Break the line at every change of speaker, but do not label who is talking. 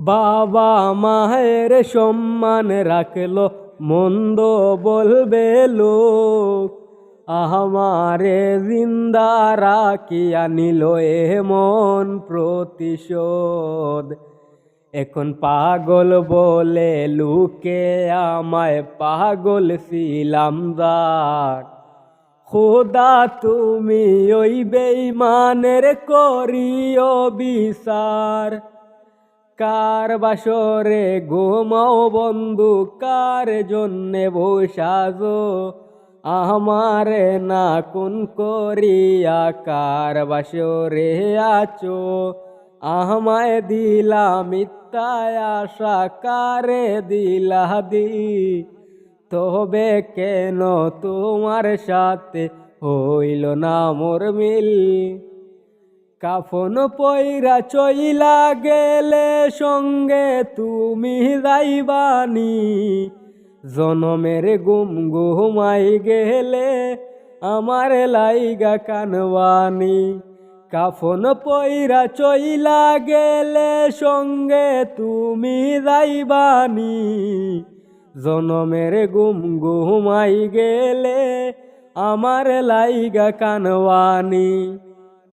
বাবা মায়ের সম্মান রাখলো, মন্দ বলবে লোক। আমারে জিন্দা রাখিয়া নিল এমন প্রতিশোধ। এখন পাগল বলে লুকে আমায়, পাগল ছিলাম যার। খোদা তুমি ওই বেঈমানের করিও বিচার। কার বাসরে ঘুমাও বন্ধু, কার জন্যে বসাজো আমারে না কোন করিয়া, কার বাসরে আছো আমায় দিলা মিথ্যায় আশা, কারে দিলা দি তবে কেন তোমার সাথে হইল না মোর মিল। কাফন পয়রা চইলা গেলে সঙ্গে তুমি যাইবানি, জনমের গুম ঘুমাই গেলে আমার লাইগা কানবানি। কাফন পয়রা চইলা গেলে সঙ্গে তুমি যাইবানি, জনমের গুম ঘুমাই গেলে আমার লাইগা কানবানি।